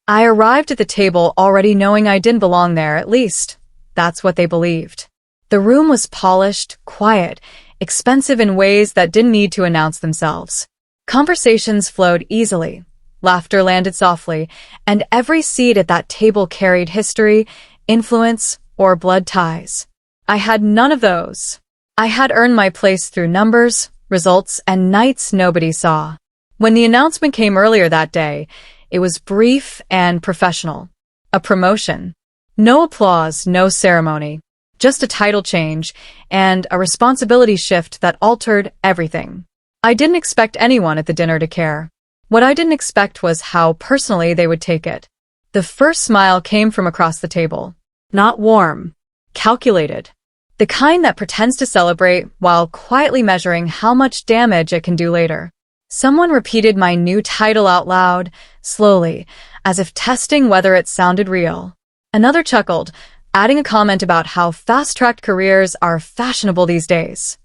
I arrived at the table already knowing I didn't belong there, at least. That's what they believed. The room was polished, quiet, expensive in ways that didn't need to announce themselves. Conversations flowed easily. Laughter landed softly, and every seat at that table carried history, influence, or blood ties. I had none of those. I had earned my place through numbers, results, and nights nobody saw. When the announcement came earlier that day, it was brief and professional. A promotion. No applause, no ceremony. Just a title change and a responsibility shift that altered everything. I didn't expect anyone at the dinner to care. What I didn't expect was how personally they would take it. The first smile came from across the table. Not warm. Calculated. The kind that pretends to celebrate while quietly measuring how much damage it can do later. Someone repeated my new title out loud, slowly, as if testing whether it sounded real. Another chuckled, adding a comment about how fast-tracked careers are fashionable these days.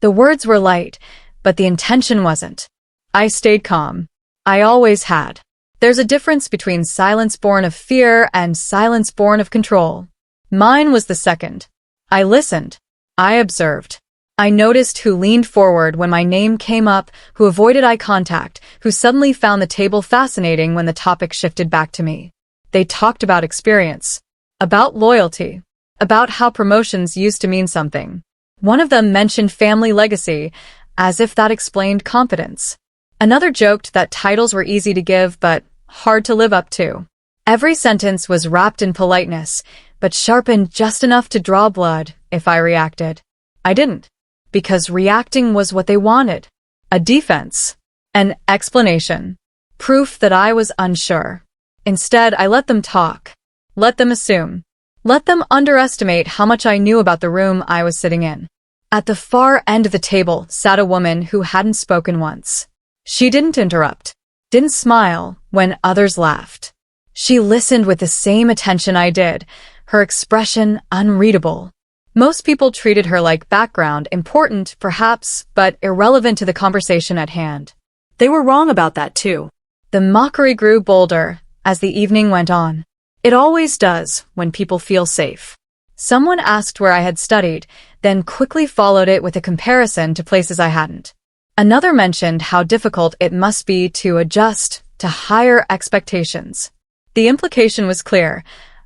The words were light, but the intention wasn't. I stayed calm. I always had. There's a difference between silence born of fear and silence born of control. Mine was the second. I listened. I observed. I noticed who leaned forward when my name came up, who avoided eye contact, who suddenly found the table fascinating when the topic shifted back to me. They talked about experience, about loyalty, about how promotions used to mean something. One of them mentioned family legacy, as if that explained competence. Another joked that titles were easy to give but hard to live up to. Every sentence was wrapped in politeness, but sharpened just enough to draw blood if I reacted. I didn't, because reacting was what they wanted. A defense. An explanation. Proof that I was unsure. Instead, I let them talk. Let them assume. Let them underestimate how much I knew about the room I was sitting in. At the far end of the table sat a woman who hadn't spoken once. She didn't interrupt, didn't smile when others laughed. She listened with the same attention I did, her expression unreadable. Most people treated her like background, important, perhaps, but irrelevant to the conversation at hand. They were wrong about that too. The mockery grew bolder as the evening went on. It always does when people feel safe. Someone asked where I had studied, then quickly followed it with a comparison to places I hadn't. Another mentioned how difficult it must be to adjust to higher expectations. The implication was clear.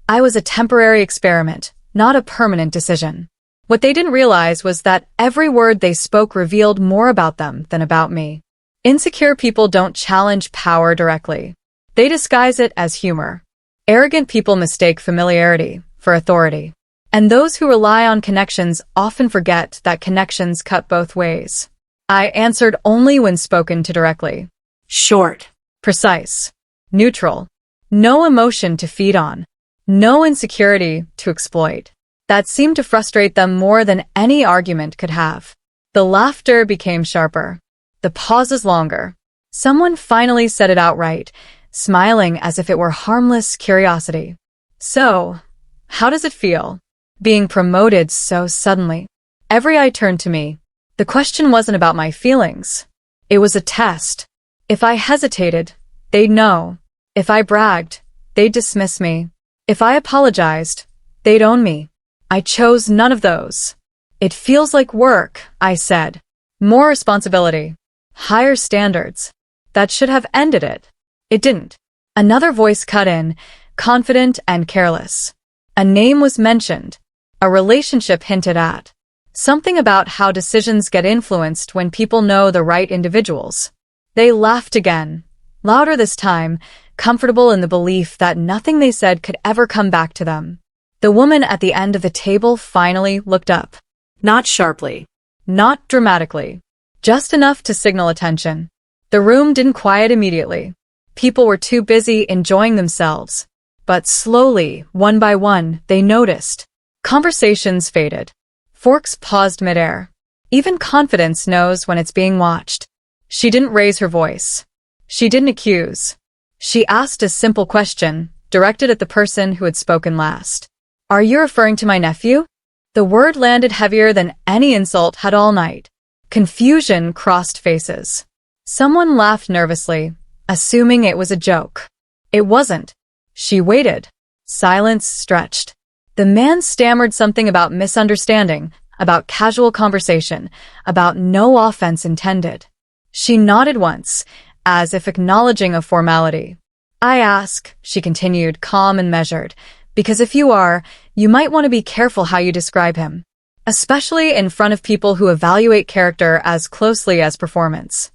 I was a temporary experiment, not a permanent decision. What they didn't realize was that every word they spoke revealed more about them than about me. Insecure people don't challenge power directly. They disguise it as humor. Arrogant people mistake familiarity for authority. And those who rely on connections often forget that connections cut both ways. I answered only when spoken to directly. Short. Precise. Neutral. No emotion to feed on. No insecurity to exploit. That seemed to frustrate them more than any argument could have. The laughter became sharper. The pauses longer. Someone finally said it outright, smiling as if it were harmless curiosity. So, how does it feel? Being promoted so suddenly. Every eye turned to me. The question wasn't about my feelings. It was a test. If I hesitated, they'd know. If I bragged, they'd dismiss me. If I apologized, they'd own me. I chose none of those. It feels like work, I said. More responsibility. Higher standards. That should have ended it. It didn't. Another voice cut in, confident and careless. A name was mentioned. A relationship hinted at. Something about how decisions get influenced when people know the right individuals. They laughed again, louder this time, comfortable in the belief that nothing they said could ever come back to them. The woman at the end of the table finally looked up. Not sharply. Not dramatically. Just enough to signal attention. The room didn't quiet immediately. People were too busy enjoying themselves. But slowly, one by one, they noticed. Conversations faded. Forks paused midair. Even confidence knows when it's being watched. She didn't raise her voice. She didn't accuse. She asked a simple question, directed at the person who had spoken last. Are you referring to my nephew? The word landed heavier than any insult had all night. Confusion crossed faces. Someone laughed nervously, assuming it was a joke. It wasn't. She waited. Silence stretched. The man stammered something about misunderstanding, about casual conversation, about no offense intended. She nodded once, as if acknowledging a formality. I ask, she continued, calm and measured, because if you are, you might want to be careful how you describe him, especially in front of people who evaluate character as closely as performance.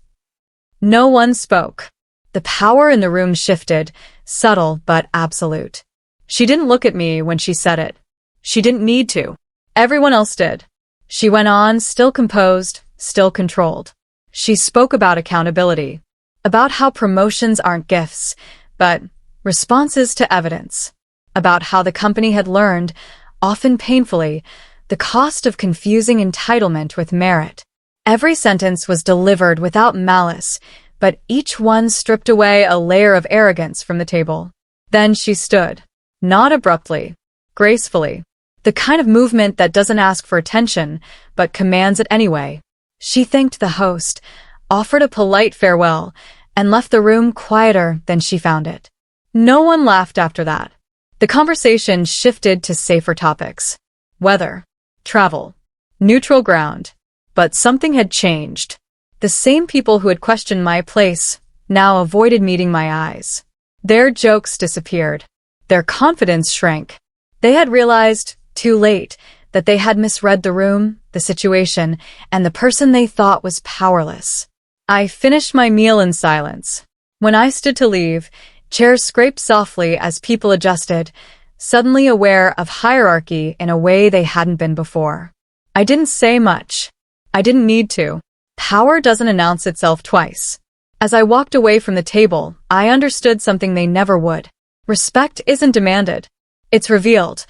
No one spoke. The power in the room shifted, subtle but absolute. She didn't look at me when she said it. She didn't need to. Everyone else did. She went on, still composed, still controlled. She spoke about accountability, about how promotions aren't gifts, but responses to evidence, about how the company had learned, often painfully, the cost of confusing entitlement with merit. Every sentence was delivered without malice, but each one stripped away a layer of arrogance from the table. Then she stood, not abruptly, gracefully, the kind of movement that doesn't ask for attention, but commands it anyway. She thanked the host, offered a polite farewell, and left the room quieter than she found it. No one laughed after that. The conversation shifted to safer topics. Weather, travel, neutral ground. But something had changed. The same people who had questioned my place now avoided meeting my eyes. Their jokes disappeared. Their confidence shrank. They had realized, too late, that they had misread the room, the situation, and the person they thought was powerless. I finished my meal in silence. When I stood to leave, chairs scraped softly as people adjusted, suddenly aware of hierarchy in a way they hadn't been before. I didn't say much. I didn't need to. Power doesn't announce itself twice. As I walked away from the table, I understood something they never would. Respect isn't demanded. It's revealed,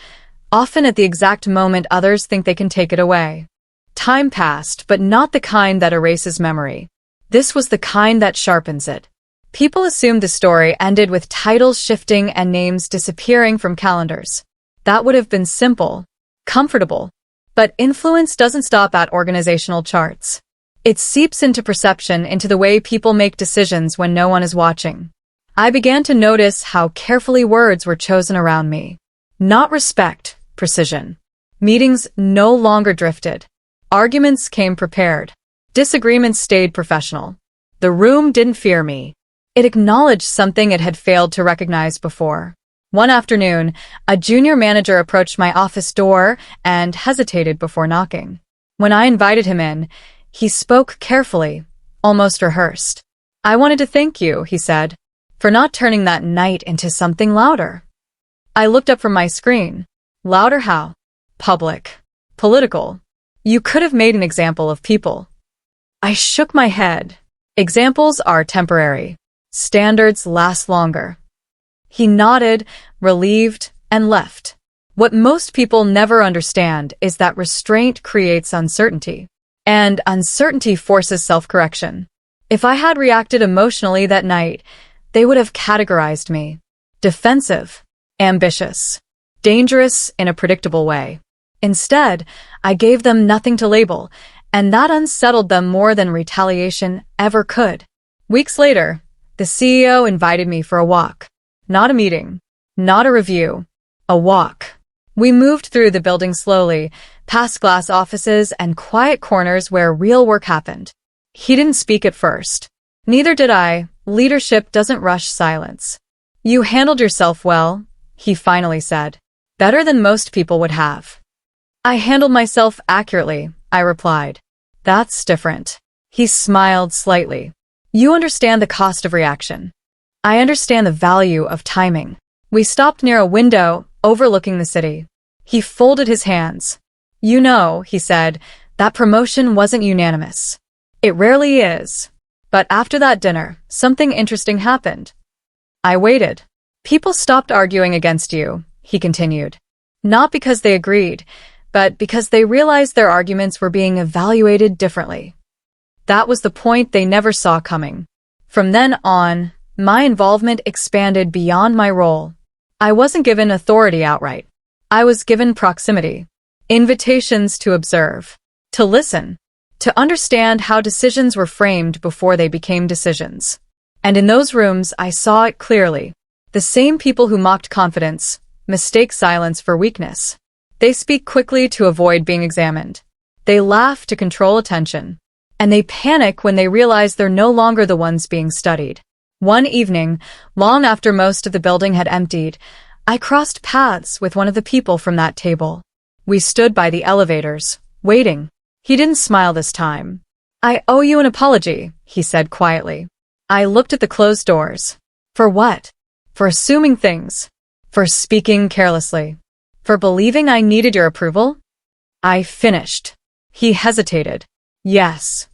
often at the exact moment others think they can take it away. Time passed, but not the kind that erases memory. This was the kind that sharpens it. People assumed the story ended with titles shifting and names disappearing from calendars. That would have been simple, comfortable. But influence doesn't stop at organizational charts. It seeps into perception, into the way people make decisions when no one is watching. I began to notice how carefully words were chosen around me. Not respect, precision. Meetings no longer drifted. Arguments came prepared. Disagreements stayed professional. The room didn't fear me. It acknowledged something it had failed to recognize before. One afternoon, a junior manager approached my office door and hesitated before knocking. When I invited him in, he spoke carefully, almost rehearsed. "I wanted to thank you," he said, "for not turning that night into something louder." I looked up from my screen. Louder how? Public. Political. You could have made an example of people. I shook my head. Examples are temporary. Standards last longer. He nodded, relieved, and left. What most people never understand is that restraint creates uncertainty, and uncertainty forces self-correction. If I had reacted emotionally that night, they would have categorized me. Defensive, ambitious, dangerous in a predictable way. Instead, I gave them nothing to label, and that unsettled them more than retaliation ever could. Weeks later, the CEO invited me for a walk. Not a meeting, not a review, a walk. We moved through the building slowly, past glass offices and quiet corners where real work happened. He didn't speak at first. Neither did I. Leadership doesn't rush silence. "You handled yourself well," he finally said. "Better than most people would have." "I handled myself accurately," I replied. "That's different." He smiled slightly. "You understand the cost of reaction. I understand the value of timing." We stopped near a window overlooking the city. He folded his hands. "You know," he said, "that promotion wasn't unanimous. It rarely is. But after that dinner, something interesting happened." I waited. "People stopped arguing against you," he continued. "Not because they agreed, but because they realized their arguments were being evaluated differently." That was the point they never saw coming. From then on, my involvement expanded beyond my role. I wasn't given authority outright. I was given proximity, invitations to observe, to listen, to understand how decisions were framed before they became decisions. And in those rooms, I saw it clearly. The same people who mocked confidence mistake silence for weakness. They speak quickly to avoid being examined. They laugh to control attention. And they panic when they realize they're no longer the ones being studied. One evening, long after most of the building had emptied, I crossed paths with one of the people from that table. We stood by the elevators, waiting. He didn't smile this time. "I owe you an apology," he said quietly. I looked at the closed doors. For what? For assuming things. For speaking carelessly. For believing I needed your approval? I finished. He hesitated. Yes.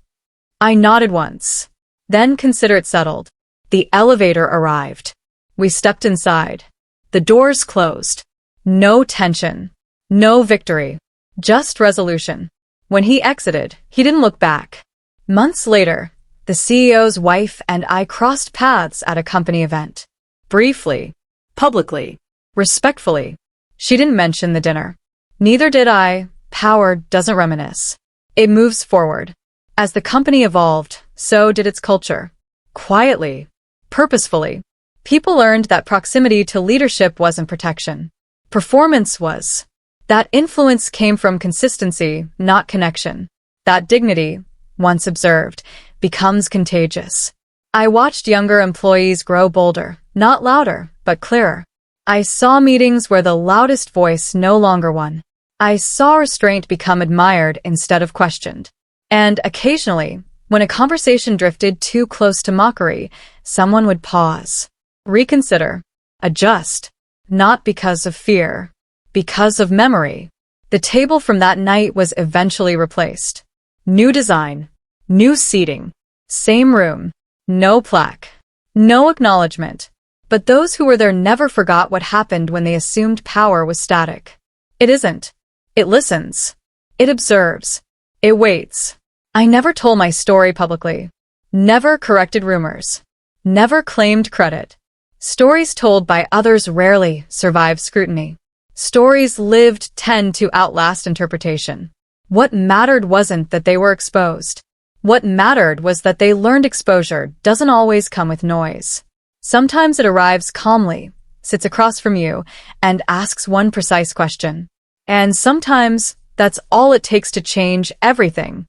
I nodded once. Then consider it settled. The elevator arrived. We stepped inside. The doors closed. No tension. No victory. Just resolution. When he exited, he didn't look back. Months later, the CEO's wife and I crossed paths at a company event. Briefly. Publicly. Respectfully. She didn't mention the dinner. Neither did I. Power doesn't reminisce. It moves forward. As the company evolved, so did its culture. Quietly. Purposefully. People learned that proximity to leadership wasn't protection. Performance was. That influence came from consistency, not connection. That dignity, once observed, becomes contagious. I watched younger employees grow bolder, not louder, but clearer. I saw meetings where the loudest voice no longer won. I saw restraint become admired instead of questioned. And occasionally, when a conversation drifted too close to mockery, someone would pause, reconsider, adjust, not because of fear, because of memory. The table from that night was eventually replaced. New design, new seating, same room, no plaque, no acknowledgement. But those who were there never forgot what happened when they assumed power was static. It isn't. It listens. It observes. It waits. I never told my story publicly. Never corrected rumors. Never claimed credit. Stories told by others rarely survive scrutiny. Stories lived tend to outlast interpretation. What mattered wasn't that they were exposed. What mattered was that they learned exposure doesn't always come with noise. Sometimes it arrives calmly, sits across from you, and asks one precise question. And sometimes that's all it takes to change everything.